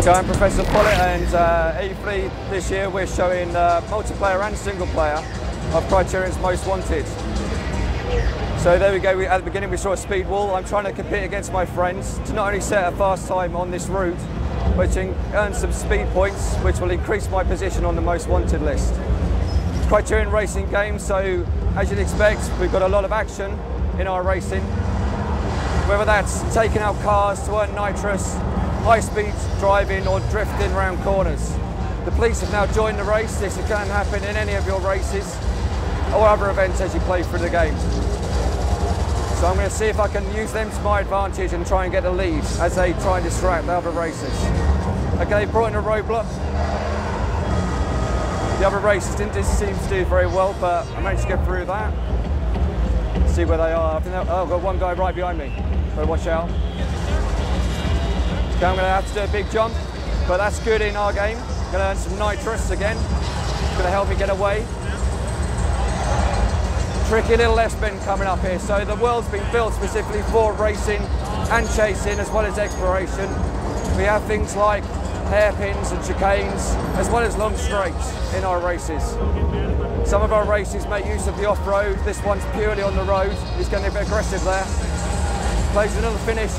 So I'm Professor Follett, and E3 this year we're showing multiplayer and single player of Criterion's Most Wanted. So there we go, at the beginning we saw a speed wall. I'm trying to compete against my friends to not only set a fast time on this route, but to earn some speed points which will increase my position on the Most Wanted list. Criterion racing game, so as you'd expect we've got a lot of action in our racing. Whether that's taking out cars to earn nitrous, high-speed driving or drifting around corners. The police have now joined the race. This can happen in any of your races or other events as you play through the game. So I'm going to see if I can use them to my advantage and try and get the lead as they try and distract the other racers. Okay, brought in a roadblock. The other racers didn't seem to do very well, but I managed to get through that. See where they are. I've got one guy right behind me. So watch out. Okay, I'm going to have to do a big jump, but that's good in our game. I'm going to earn some nitrous again. It's going to help me get away. Tricky little S-bend coming up here. So the world's been built specifically for racing and chasing as well as exploration. We have things like hairpins and chicanes as well as long straights in our races. Some of our races make use of the off-road. This one's purely on the road. He's going to be a bit aggressive there. Plays another finish.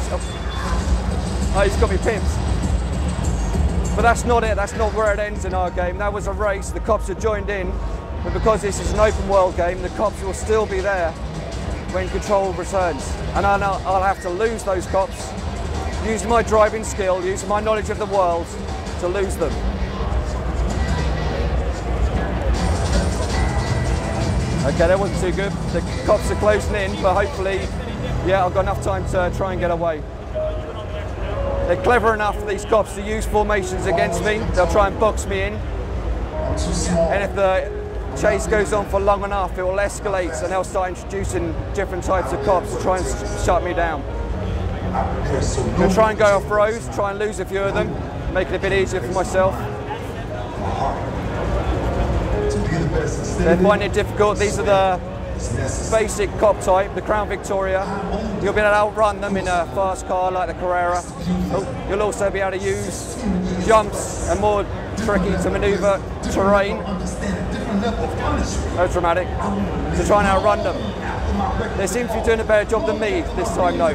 Oh, he's got me pimped. But that's not it. That's not where it ends in our game. That was a race. The cops have joined in. But because this is an open world game, the cops will still be there when control returns. And I'll have to lose those cops, use my driving skill, use my knowledge of the world to lose them. Okay, that wasn't too good. The cops are closing in, but hopefully, yeah, I've got enough time to try and get away. They're clever enough, these cops, to use formations against me. They'll try and box me in. And if the chase goes on for long enough, it will escalate and they'll start introducing different types of cops to try and shut me down. I'll try and go off-road, try and lose a few of them, make it a bit easier for myself. They're finding it difficult. These are the basic cop type, the Crown Victoria. You'll be able to outrun them in a fast car like the Carrera. You'll also be able to use jumps and more tricky to manoeuvre terrain. No dramatic. To try and outrun them. They seem to be doing a better job than me this time though.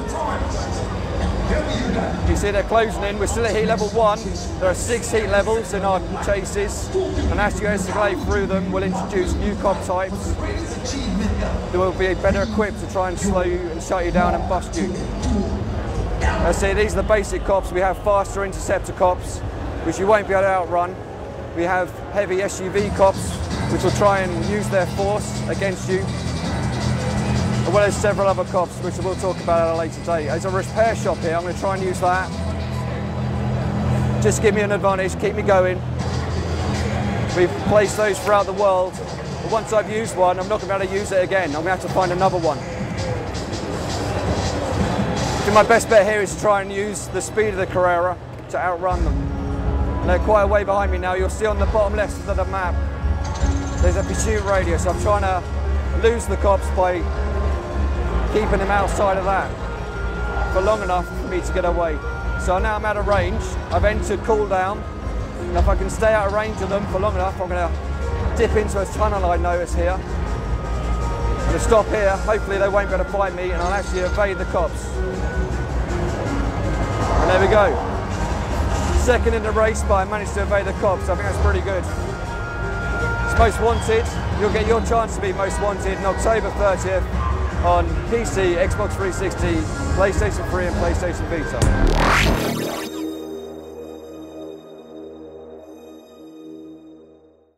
You see they're closing in. We're still at heat level 1. There are 6 heat levels in our chases, and as you escalate through them, we'll introduce new cop types who will be better equipped to try and slow you and shut you down and bust you. I see these are the basic cops. We have faster interceptor cops, which you won't be able to outrun. We have heavy SUV cops, which will try and use their force against you, as well as several other cops, which we'll talk about at a later date. There's a repair shop here. I'm going to try and use that. Just give me an advantage, keep me going. We've placed those throughout the world. But once I've used one, I'm not going to be able to use it again. I'm going to have to find another one. I think my best bet here is to try and use the speed of the Carrera to outrun them. And they're quite a way behind me now. You'll see on the bottom left of the map, there's a pursuit radius. I'm trying to lose the cops by keeping them outside of that for long enough for me to get away. So now I'm out of range. I've entered cooldown. And if I can stay out of range of them for long enough, I'm going to dip into a tunnel I notice here. I'm going to stop here. Hopefully they won't be able to find me and I'll actually evade the cops. And there we go. Second in the race, but I managed to evade the cops. I think that's pretty good. It's Most Wanted. You'll get your chance to be Most Wanted on October 30th on PC, Xbox 360, PlayStation 3 and PlayStation Vita.